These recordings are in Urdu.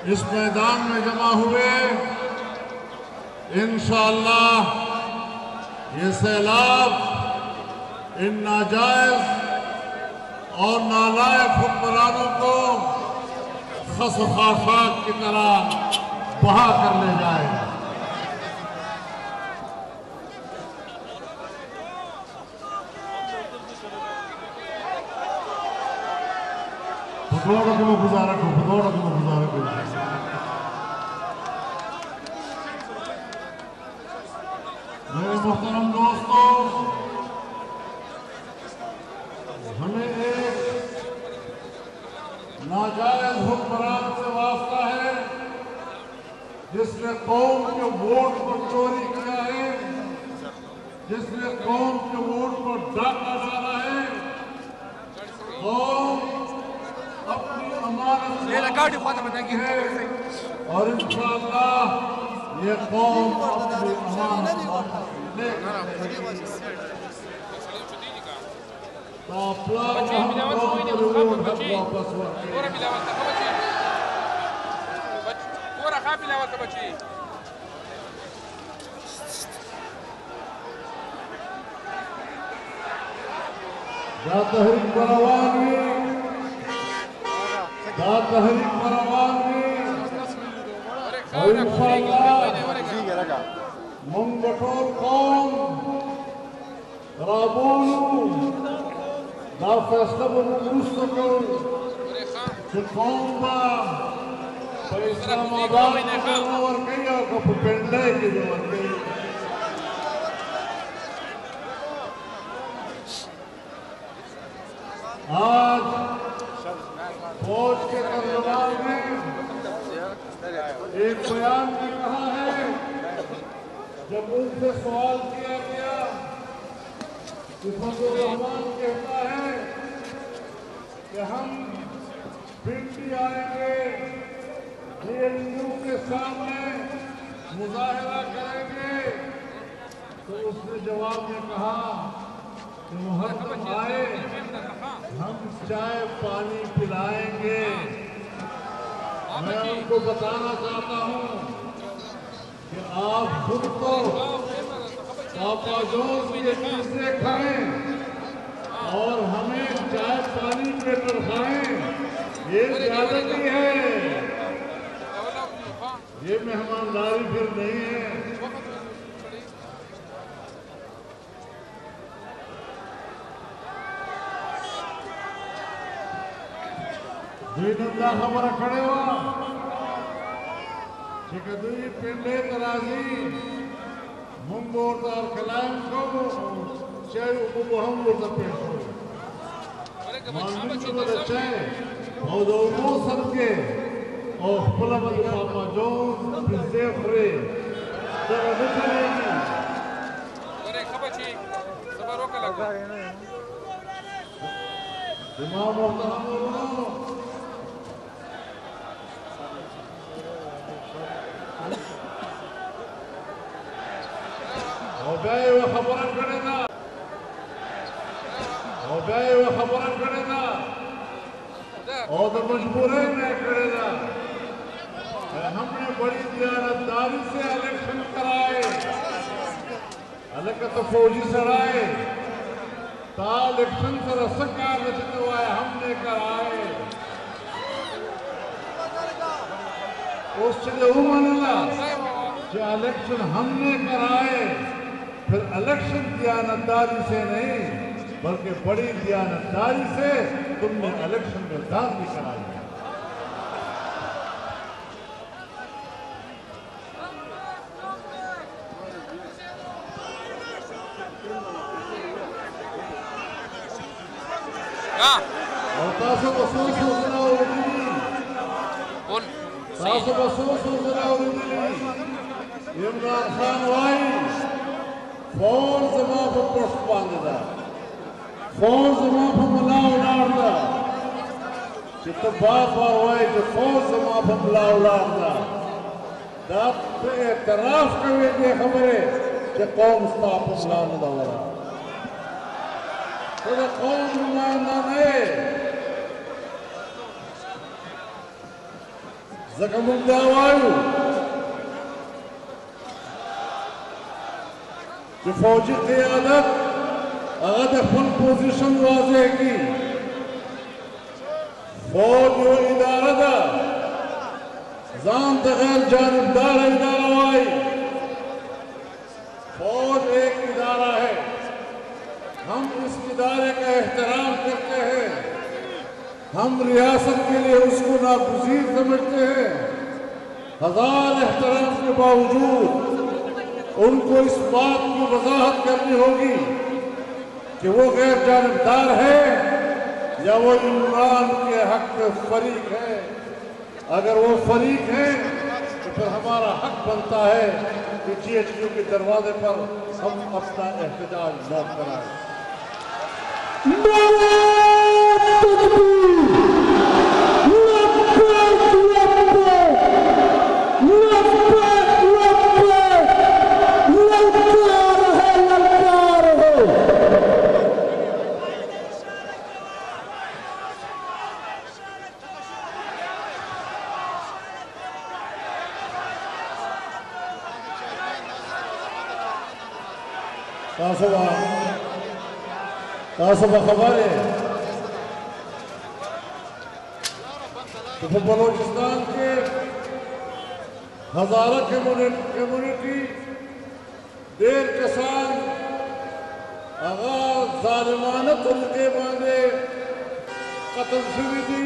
اس میدان میں جمع ہوئے، انشاءاللہ یہ سیلاب ان ناجائز اور نالائق حکمرانوں کو خس و خاشاک کی طرح بہا کر لے جائے گا۔ پتوڑا کو گزارا کو میرے محترم دوستوں، ہمیں ایک ناجائز حکمران سے واسطہ ہے جس نے قوم کے ووٹ کو چوری کیا ہے، جس نے قوم کے ووٹ کو ڈاکہ ڈالا ہے۔ قوم اپنی امانت ہے اور انشاءاللہ یہ قوم اپنی امانت لے دا تحریک پروانوی اور انشاءاللہ منگٹور قوم رابولو دا فیصلہ بمرستقل کہ قوم با اسلام آباد کی نور گئی اور پنڈے کی نور گئی۔ آج فوج کے ترجمان نے ایک بیان میں کہا ہے، جب ان سے سوال کیا گیا کہ فضل الرحمان کہتا ہے کہ ہم پنڈی آئیں گے، JNU کے سامنے مظاہرہ کریں گے، تو اس نے جواب میں کہا کہ محترم آئے، ہم چائے پانی پلائیں گے۔ میں ان کو بتانا چاہتا ہوں کہ آپ خود کو پاپا جونز کی چیزیں کھائیں اور ہمیں چائے پانی پہ ترخائیں، یہ زیادتی ہے، یہ مہمانداری پھر نہیں ہے۔ دوی نندا خبر کھڑے ہوا کہ دوی پنڈے ترازی منگور دار کلائم کو چاہے وہ ہم لوگ پیش ہو مانوی کو بچے اور دو سر کے اور خلا مدی پاپا جون پرزیف رے در ادھر امام محترم گئے وہ خبران کرے گا اور تو مجبورے میں کرے گا۔ ہم نے بڑی دیانتداری سے الیکشن کرائے، الیکشن تو فوجی سرائے تا الیکشن سے رسکار رچنے ہوئے ہم نے کرائے۔ اس چلے ہو مانلا کہ الیکشن ہم نے کرائے، پھر الیکشن دیانتداری سے نہیں بلکہ بڑی دیانتداری سے تم نے الیکشن میں داخل کرائی ہے۔ اور تاسو بسوس حضرہ اوردی عمران خان وائی فون زمان پر پشت باندے دا، فون زمان پر ملا اڑار دا، چھتا بار بار وائی کہ فون زمان پر ملا اڑار دا، دا پہ اعتراف کرے دے خبرے کہ قوم ستا پر ملا ندا ہو رہا۔ تو دا قوم نمائندہ نہیں زخم داوایو کہ فوجی قیادت اگر خپل پوزیشن واضح کی فوج و ادارہ دا زان غیر جانبدار ادارہ وائی فوج ایک ادارہ ہے ہم اس ادارے کا احترام کرتے ہیں ہم ریاست کے لیے اس کو ناگزیر سمجھتے ہیں ہزار احترام کے باوجود ان کو اس بات کی وضاحت کرنی ہوگی کہ وہ غیر جانبدار ہے یا وہ عمران کے حق میں فریق ہے اگر وہ فریق ہے تو پھر ہمارا حق بنتا ہے کہ جی ایچ کیو کے دروازے پر ہم اپنا احتجاج نوٹ کرائیں تاسو خبر ہے کہ بلوچستان کے ہزارہ کمیونٹی دیر کسان آغاز ظالمانہ طریقے باندے قتل شوی دی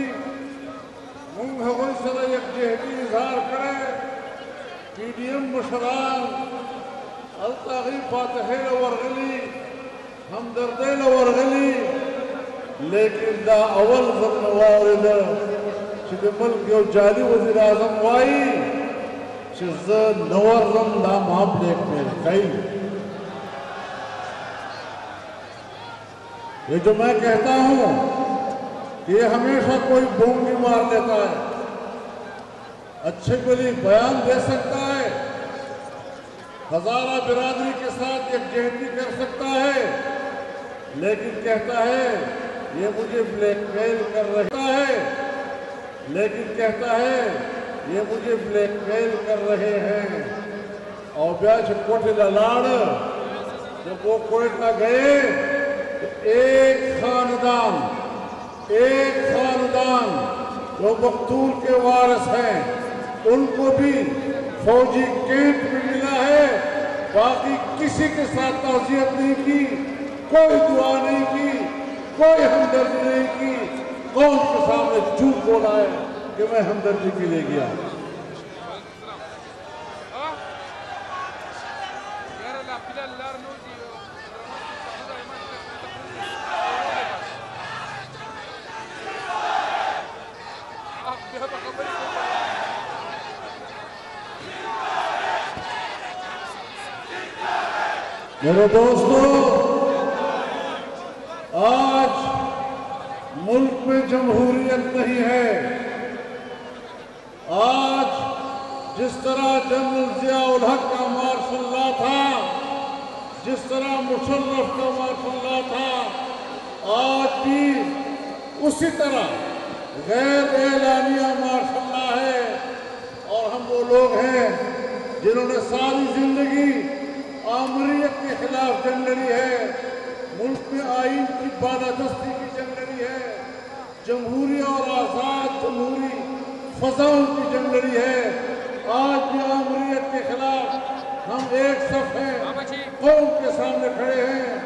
منگ ہگوی سر یکجہتی اظہار کرے پی ڈی ایم مشران الطاغی فاتحین ورغلی ہمدردین ورغلی لیکن دا اول ضمن وارد چھ ملک یو جعلی وزیر اعظم وائی چھ نورم دا معاملے میں کئی یہ جو میں کہتا ہوں کہ یہ ہمیشہ کوئی بونگی مار لیتا ہے اچھے بلی بیان دے سکتا ہے ہزارہ برادری کے ساتھ یکجہتی کر سکتا ہے لیکن کہتا ہے یہ مجھے بلیک میل کر رہا ہے لیکن کہتا ہے یہ مجھے بلیک میل کر رہے ہیں اور بیاچ کوٹے للاڑ جب وہ کوئٹہ گئے تو ایک خاندان جو مقتول کے وارث ہیں ان کو بھی فوجی کیمپ میں ملا ہے باقی کسی کے ساتھ تعزیت نہیں کی کوئی دعا نہیں کی کوئی ہمدردی نہیں کی قوم کے سامنے جھوٹ بولا ہے کہ میں ہمدردی کے لیے گیا میرے دوستو آج ملک میں جمہوریت نہیں ہے آج جس طرح جنرل ضیاء الحق کا مارشل لا تھا جس طرح مشرف کا مارشل لا تھا آج بھی اسی طرح غیر اعلانیہ مارشل لا ہے اور ہم وہ لوگ ہیں جنہوں نے ساری زندگی آمریت کے خلاف جنگ لڑی ہے ملک میں آئین کی بالادستی کی جنگ لڑی ہے جمہوری اور آزاد جمہوری فضاؤں کی جنگ لڑی ہے آج بھی آمریت کے خلاف ہم ایک صف ہیں قوم کے سامنے کھڑے ہیں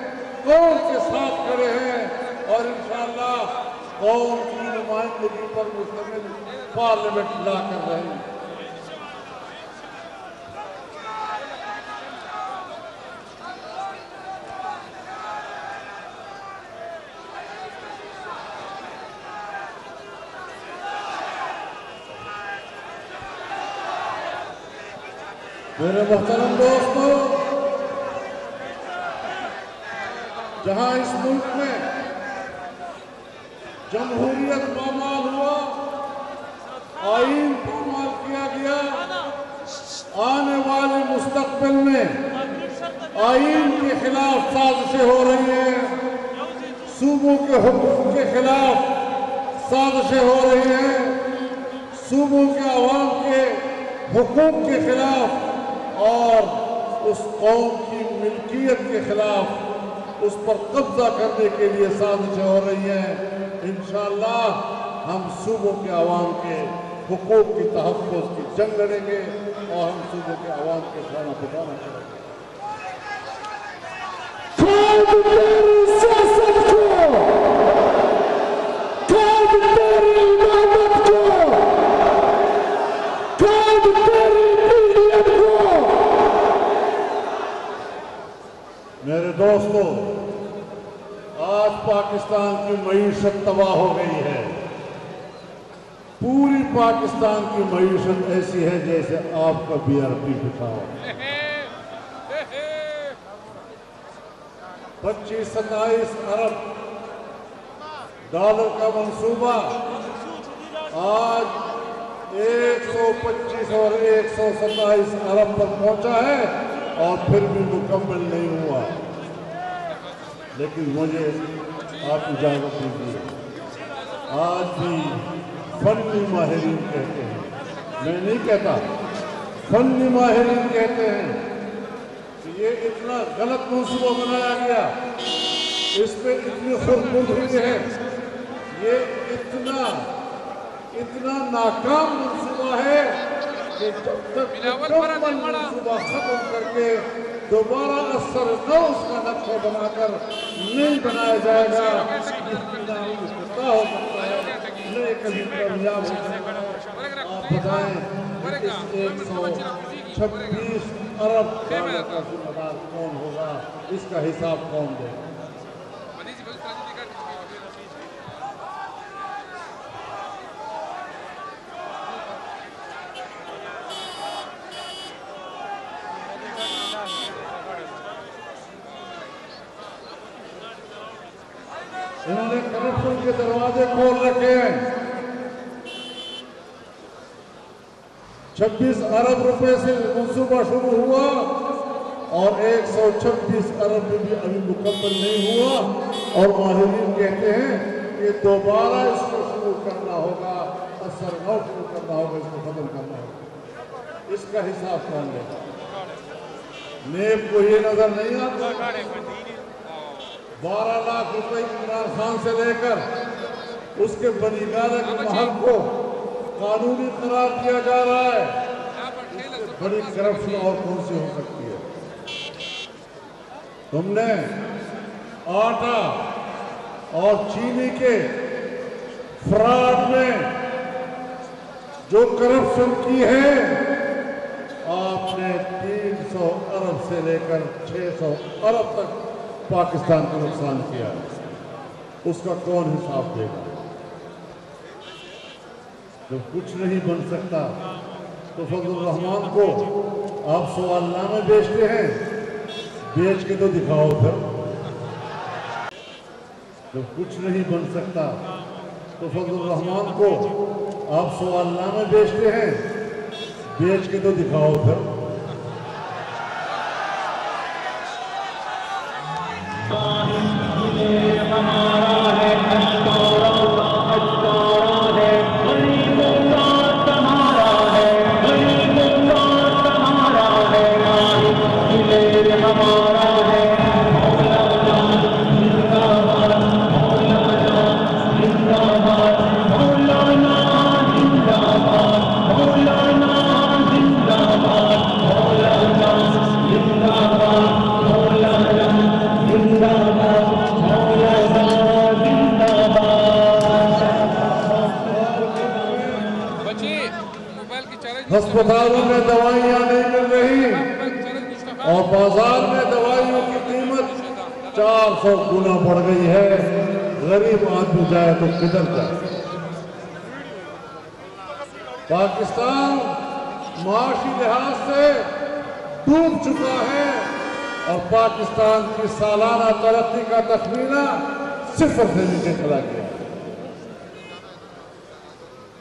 قوم کے ساتھ کھڑے ہیں اور انشاءاللہ قوم کی نمائندگی پر مشتمل پارلیمنٹ لا کر رہے ہیں میرے محترم دوستو جہاں اس ملک میں جمہوریت پامال ہوا آئین پامال کیا گیا آنے والے مستقبل میں آئین کے خلاف سازشیں ہو رہی ہیں صوبوں کے حقوق کے خلاف سازشیں ہو رہی ہیں صوبوں کے عوام حقوق کے خلاف اور اس قوم کی ملکیت کے خلاف اس پر قبضہ کرنے کے لیے سازشیں ہو رہی ہیں. انشاءاللہ ہم صوبوں کے عوام کے حقوق کی تحفظ کی جنگ لڑیں گے اور ہم صوبوں کے عوام کے کھانا پکانا کریں گے. میرے دوستو، آج پاکستان کی معیشت تباہ ہو گئی ہے. پوری پاکستان کی معیشت ایسی ہے جیسے آپ کا BRP بٹھا ہو. 25-27 ارب ڈالر کا منصوبہ آج 125 اور 127 ارب پر پہنچا ہے اور پھر بھی مکمل نہیں ہوا. لیکن مجھے آپ اجازت دیجیے، آج بھی فنی ماہرین کہتے ہیں، میں نہیں کہتا، فنی ماہرین کہتے ہیں کہ یہ اتنا غلط منصوبہ بنایا گیا، اس پہ اتنی خود ہوئی ہے، یہ اتنا ناکام منصوبہ ہے کہ جب تک مکمل منصوبہ ختم کر کے دوبارہ اثر نو اس کا نقشہ بنا کر نہیں بنایا جائے گا، ہو سکتا ہے نہیں کبھی کامیاب ہو سکتا ہے. آپ بتائیں اس 126 ارب ڈالر کا ذمہ دار کون ہوگا؟ اس کا حساب کون دے گا؟ انہوں نے کرپشن کے دروازے کھول رکھے ہیں. 26 ارب روپے سے منصوبہ شروع ہوا اور 126 ارب بھی ابھی مکمل نہیں ہوا، اور ماہرین کہتے ہیں کہ دوبارہ اس کو شروع کرنا ہوگا، اثر نو شروع کرنا ہوگا، اس کو ختم کرنا ہوگا. اس کا حساب کون لے گا؟ نیب کو یہ نظر نہیں آتا 12 لاکھ روپے عمران خان سے لے کر اس کے بنی گالہ کے محل کو قانونی قرار دیا جا رہا ہے. اس سے بڑی کرپشن اور کون سی ہو سکتی ہے؟ تم نے آٹا اور چینی کے فراڈ میں جو کرپشن کی ہے، آپ نے 300 ارب سے لے کر 600 ارب تک پاکستان کو نقصان کیا. اس کا کون حساب دے گا؟ جب کچھ نہیں بن سکتا تو فضل الرحمان کو آپ سوال نامے بیچتے ہیں، بیچ کے تو دکھاؤ. پھر جب کچھ نہیں بن سکتا تو فضل الرحمان کو آپ سوال نامے بیچتے ہیں، بیچ کے تو دکھاؤ. پھر ہسپتالوں میں دوائیاں نہیں مل رہی اور بازار میں دوائیوں کی قیمت 400 گنا بڑھ گئی ہے. غریب آدمی جائے تو کدھر جائے؟ پاکستان معاشی لحاظ سے ڈوب چکا ہے اور پاکستان کی سالانہ ترقی کا تخمینہ 0 سے نیچے چلا گیا.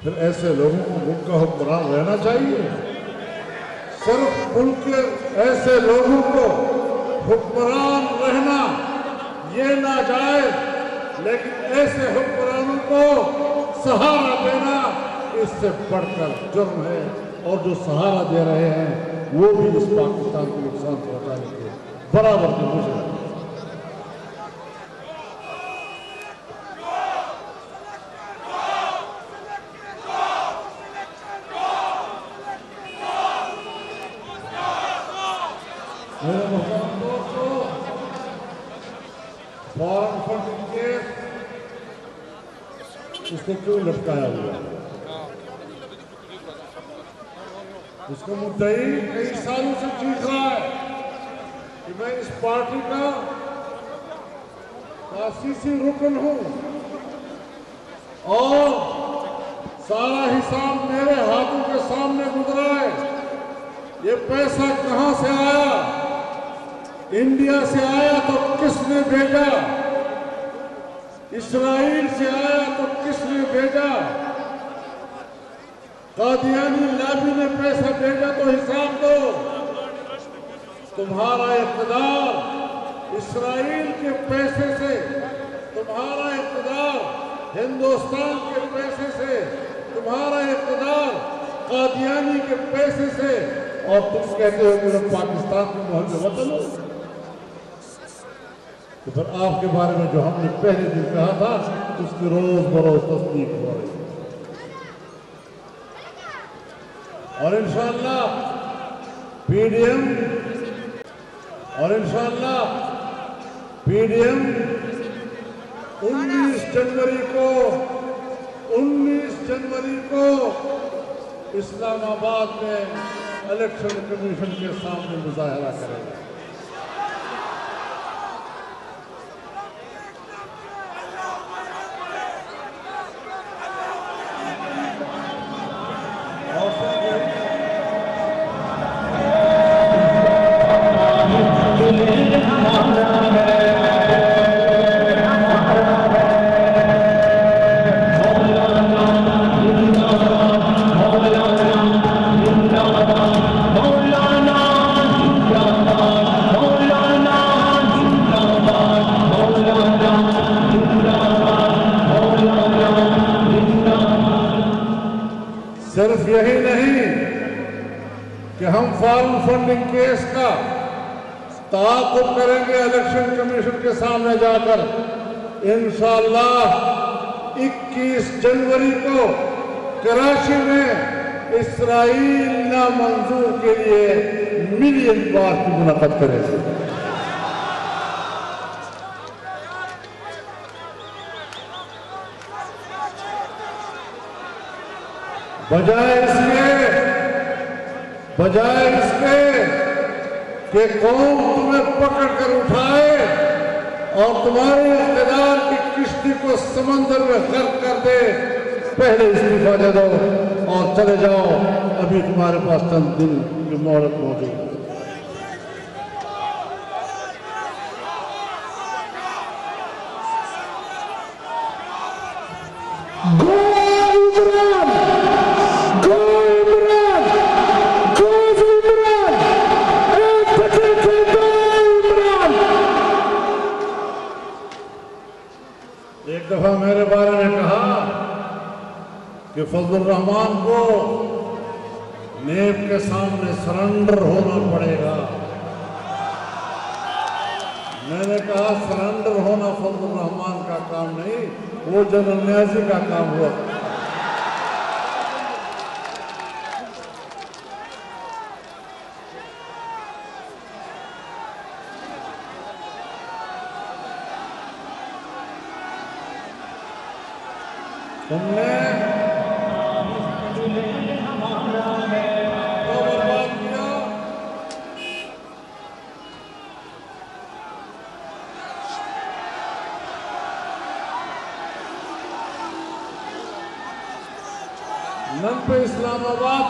پھر ایسے لوگوں کو ملک کا حکمران رہنا چاہیے؟ صرف ملک کے ایسے لوگوں کو حکمران رہنا یہ ناجائز، لیکن ایسے حکمرانوں کو سہارا دینا اس سے بڑھ کر جرم ہے. اور جو سہارا دے رہے ہیں وہ بھی اس پاکستان کو نقصان پہنچانے کے برابر کے مجرم ہیں۔ میرے محترم دوستو، فارن فنڈنگ کیس اس کو کیوں لٹکایا ہوا ہے؟ اس کا مدعی کئی سالوں سے چیخ رہا ہے کہ میں اس پارٹی کا تاسیسی رکن ہوں اور سارا حساب میرے ہاتھوں کے سامنے گزرا ہے۔ یہ پیسہ کہاں سے آیا؟ انڈیا سے آیا تو کس نے بھیجا؟ اسرائیل سے آیا تو کس نے بھیجا؟ قادیانی لابی نے پیسہ بھیجا تو حساب دو۔ تمہارا اقتدار اسرائیل کے پیسے سے، تمہارا اقتدار ہندوستان کے پیسے سے، تمہارا اقتدار قادیانی کے پیسے سے، اور تم کہتے ہو کہ میں پاکستان کے محب وطن ہوں۔ تو پھر آپ کے بارے میں جو ہم نے پہلے دن کہا تھا اس کی روز بروز تصدیق ہو رہی ہے، اور انشاءاللہ پی ڈی ایم 19 جنوری کو اسلام آباد میں الیکشن کمیشن کے سامنے مظاہرہ کرے گا۔ صرف یہی نہیں کہ ہم فارن فنڈنگ کیس کا تعاقب کریں گے الیکشن کمیشن کے سامنے جا کر۔ انشاءاللہ 21 جنوری کو کراچی میں اسرائیل نامنظور کے لیے ملین بار کی منعقد کریں گے۔ بجائے اس کے کہ قوم تمہیں پکڑ کر اٹھائے اور تمہاری اقتدار کی کشتی کو سمندر میں غرق کر دے، پہلے استعفا دے دو اور چلے جاؤ، ابھی تمہارے پاس چند دن کی مہلت موجود ہے۔ ایک دفعہ میرے بارے میں کہا کہ فضل الرحمان کو نیب کے سامنے سرنڈر ہونا پڑے گا۔ میں نے کہا سرنڈر ہونا فضل الرحمان کا کام نہیں، وہ جنرل نیازی کا کام ہوا۔ تم نے برباد کیا، نن پہ اسلام آباد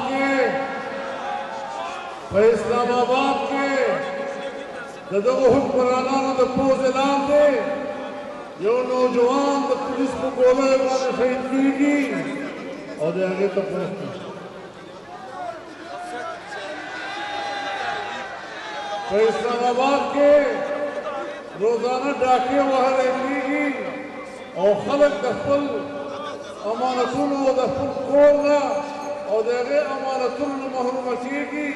کے جدو احد پرانا دا پوز اعلان دے، یہ نوجوان دا پولیس کو گولہ والا شہید کی گی اور دے آگے تو پوسٹ تو اسلام آباد کے روزانہ ڈاکے وہاں کی گی اور خلق دفل امانتون و دفل کھولنا اور دیکھے امانت المحرمتی کی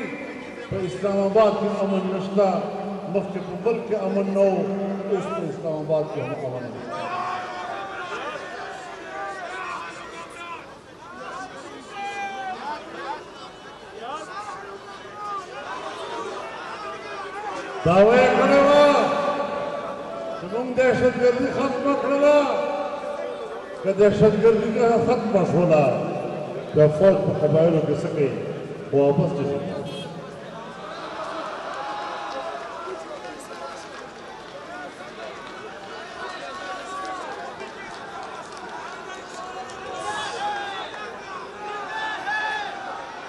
تو اسلام آباد کی امن نشتہ مفت قبل کے امن نو اس کو اسلام آباد کے ہم امن نشتہ دعوے کروا تم دہشت گردی ختم کروا کہ دہشت گردی کا ختم ہونا کہ فوج پر قبائلوں کے سکے واپس جسے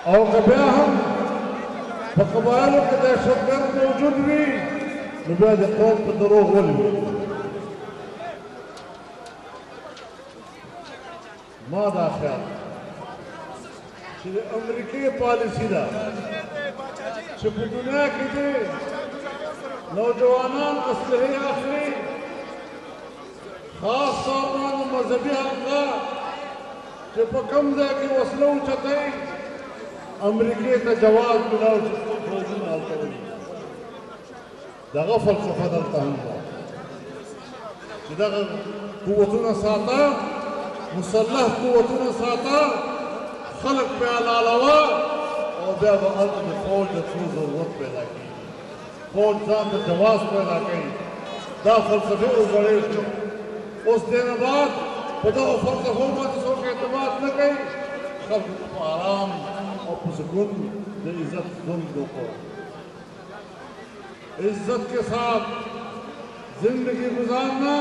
اور کبھیا ہم قبائلوں کے دہشت گرد موجود بھی نبیاد قوم پر دروغ ولی ماذا خیال چلی امریکی پالیسی دا چلی دنیا کی دے نوجوانان اسلحے آخری خاص سامان مذہبی حلقہ چلی پکم دے کی وصلوں چتے امریکی تا جواز بلاو چستو فوزن آلتا ہوئی دا غفل صفت آلتا ہم دا قوتنا ساتا مسلح قوتنا ساتا خلق پہ علالوا اور بیا با علم فوج اتنی ضرورت پیدا کی فوج ذات جواز پیدا کی دا فلسفے اگڑے اس دن بعد پدا فلسفوں میں جسوں کے اعتماد نہ گئی خلق کو آرام اور پسکن دے عزت دن کو عزت کے ساتھ زندگی گزارنا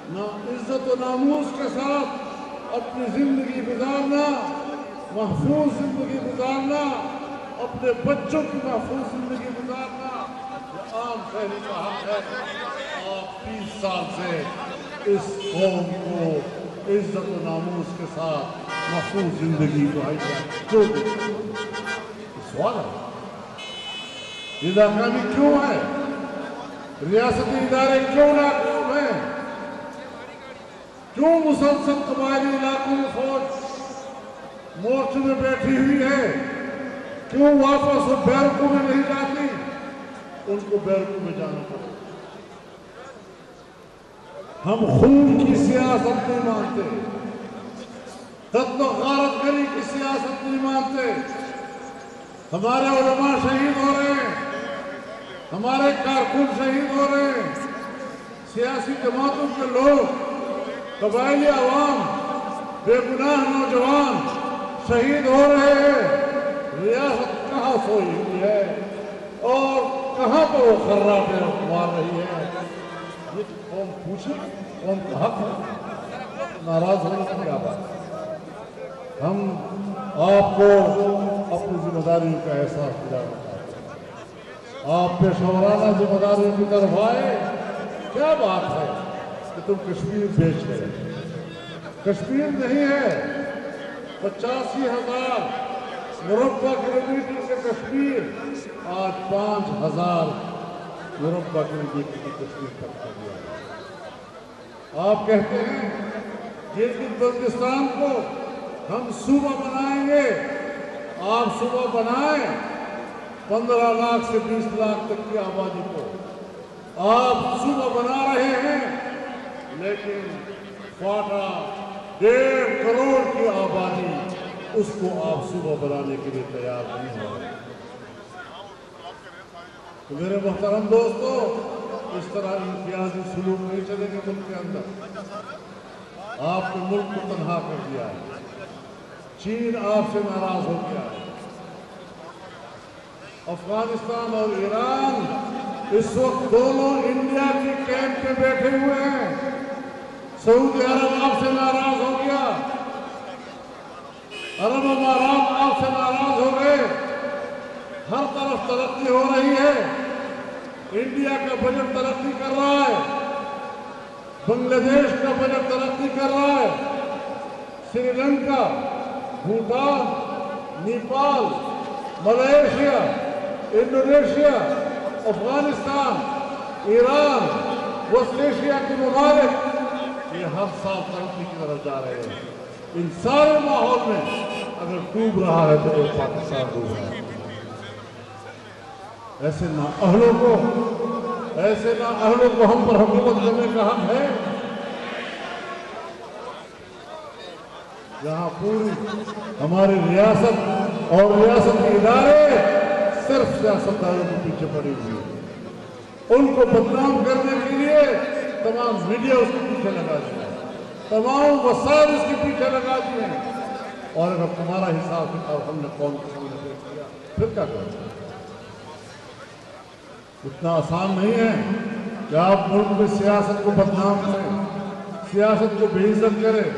نہ عزت و ناموس کے ساتھ اپنی زندگی گزارنا محفوظ زندگی گزارنا اپنے بچوں کی محفوظ زندگی گزارنا یہ عام شہری کا حق ہے آپ 30 سال سے اس قوم کو عزت و ناموس کے ساتھ محفوظ زندگی کو جو سوال ہے یہ ناکامی کیوں ہے ریاستی ادارے کیوں ناکام ہیں کیوں مسلسل قبائلی علاقوں میں فوج مورچے میں بیٹھی ہوئی ہے کیوں واپس وہ بیرکوں میں نہیں جاتی ان کو بیرکوں میں جانا پڑے ہم خون کی سیاست نہیں مانتے قتل و غارت گری کی سیاست نہیں مانتے ہمارے علماء شہید ہو رہے ہیں ہمارے کارکن شہید ہو رہے ہیں سیاسی جماعتوں کے لوگ قبائلی عوام بے گناہ نوجوان شہید ہو رہے ہیں ریاست کہاں سوئی ہوئی ہے اور کہاں پر وہ خراٹے مار رہی ہے یہ قوم پوچھے قوم کا حق ہے ناراض ہونے کی کیا بات ہم آپ کو اپنی ذمہ داری کا احساس دلانا چاہتے ہیں آپ پیشورانہ ذمہ داری کی طرف آئے کیا بات ہے کہ تم کشمیر بیچ رہے کشمیر نہیں ہے 85,000 مربع کلومیٹر کے کشمیر آج 5,000 مربع کلومیٹر کی کشمیر تک کر دیا آپ کہتے ہیں گلگت بلتستان کو ہم صوبہ بنائیں گے آپ صوبہ بنائیں 15 لاکھ سے 20 لاکھ تک کی آبادی کو آپ صوبہ بنا رہے ہیں لیکن فاٹا 1.5 کروڑ کی آبادی اس کو آپ صوبہ بنانے کے لیے تیار نہیں ہو رہے تو میرے محترم دوستو اس طرح امتیازی سلوک نہیں چلے گا ملک کے اندر آپ نے ملک کو تنہا کر دیا ہے چین آپ سے ناراض ہو گیا ہے افغانستان اور ایران اس وقت دونوں انڈیا کی کیمپ پہ بیٹھے ہوئے ہیں سعودی عرب آپ سے ناراض ہو گیا عرب امارات آپ سے ناراض ہو گئے ہر طرف ترقی ہو رہی ہے انڈیا کا بجٹ ترقی کر رہا ہے بنگلہ دیش کا بجٹ ترقی کر رہا ہے سری لنکا بھوٹان نیپال ملیشیا انڈونیشیا افغانستان ایران وسط ایشیا کے ممالک یہ ہر سال ترقی کی طرف جا رہے ہیں ان سارے ماحول میں اگر ڈوب رہا ہے تو ایک پاکستان ڈوب رہا ہے. ایسے نااہلوں کو ہم پر حکومت کرنے کا حق ہے. جہاں پوری ہماری ریاست اور ریاست کے ادارے صرف سیاستدانوں کے پیچھے پڑی ہوئی ہے. ان کو بدنام کرنے کے لیے تمام میڈیا اس کے پیچھے لگا دیا ہے, تمام وسائل اس کے پیچھے لگا دیے ہیں. اور اگر تمہارا حساب کتاب ہم نے قوم کے سامنے پیش کیا پھر کیا کریں؟ اتنا آسان نہیں ہے کہ آپ ملک میں سیاست کو بدنام کریں, سیاست کو بے عزت کریں.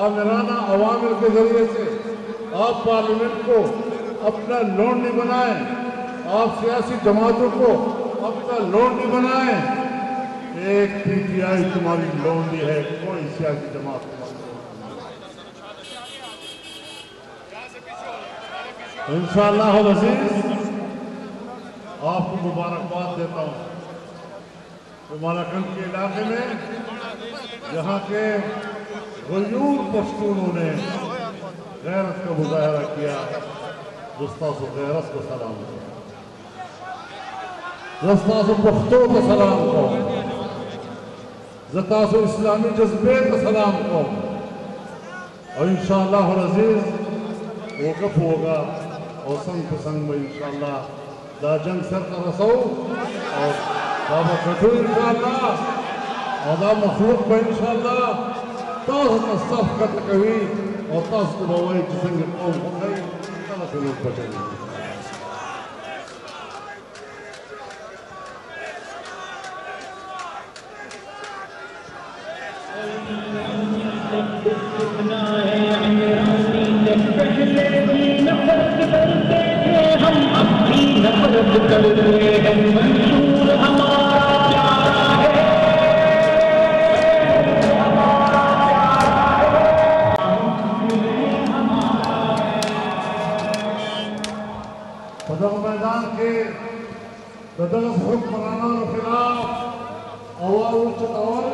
آمرانہ عوامل کے ذریعے سے آپ پارلیمنٹ کو اپنا لونڈی بنائیں, آپ سیاسی جماعتوں کو اپنا لونڈی بنائیں. ایک پی ٹی آئی تمہاری لونڈی ہے, کوئی سیاسی جماعت کو. انشاءاللہ العزیز آپ کو مبارکباد دیتا ہوں. مالاکنڈ کے علاقے میں یہاں کے غیور پشتونوں نے غیرت کا مظاہرہ کیا. دستاس و غیرت کو سلام کو, دستاس و پختوں کو سلام کو, دستاس و اسلامی جذبے کو سلام کو. اور انشاءاللہ العزیز وقف ہوگا اور سنگ پسنگ میں انشاءاللہ دا جنگ سر کا رسو اور بابا کٹو انشاءاللہ اور دا مخلوق میں انشاءاللہ تاس کا صف قتل کبھی اور تاس کو بوائی جسنگ قوم ہو گئی طرح سے لوگ بچیں گے. صدر میدان کے بدلس حکمرانوں کے خلاف آواز چتاول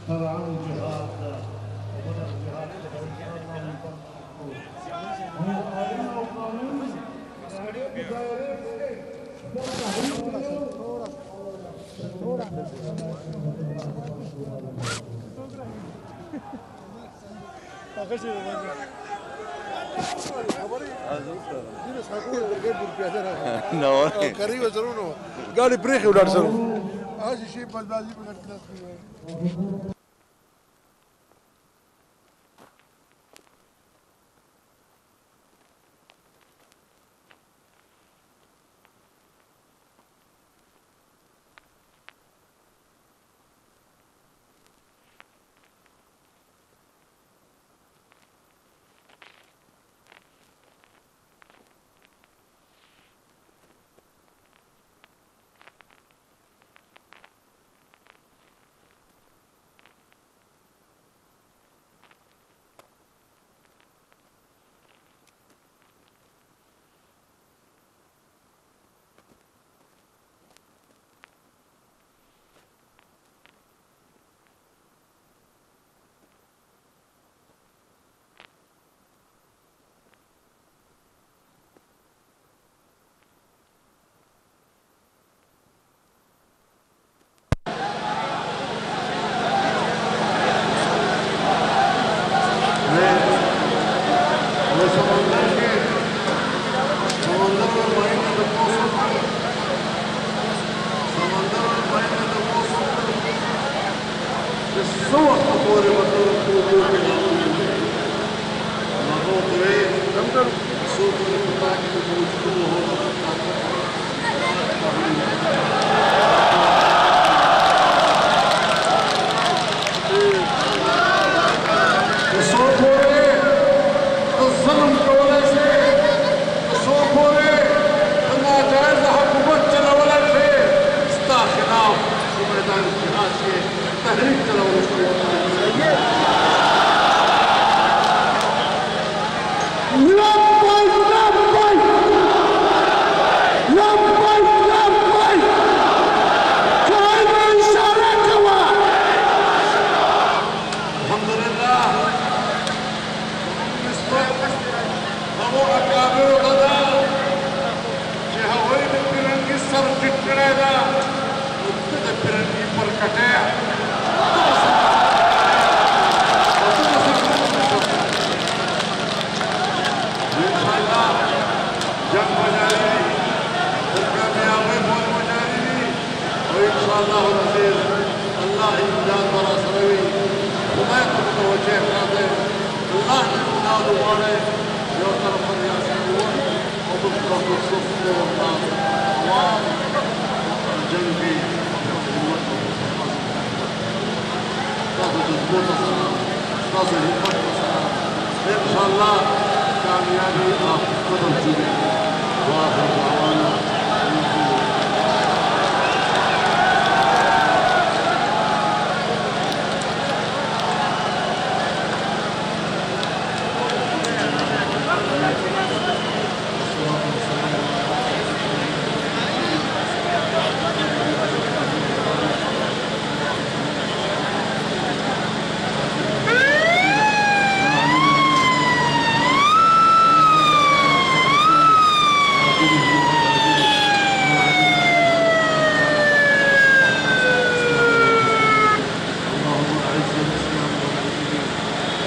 فرعون جہاد قال بريخي ولا رسلوا هذا الشيء بالبازي بقى أكابر غدا جهوي بالبرنجي سر جتنا دا وابتدى برنجي بركتاع إن شاء الله جنب مجاري الكاميابي بول مجاري وإن شاء الله العزيز الله إمداد برا سروي وما يقبل وجه هذا الله إمداد وعليه يوتر فرياسيون وبالطرف الصف والناس والجنبي تاخذ الضبوط السلام تاخذ الهمة السلام إن شاء الله كاميابي قدم جديد وآخر دعوانا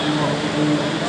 اللهم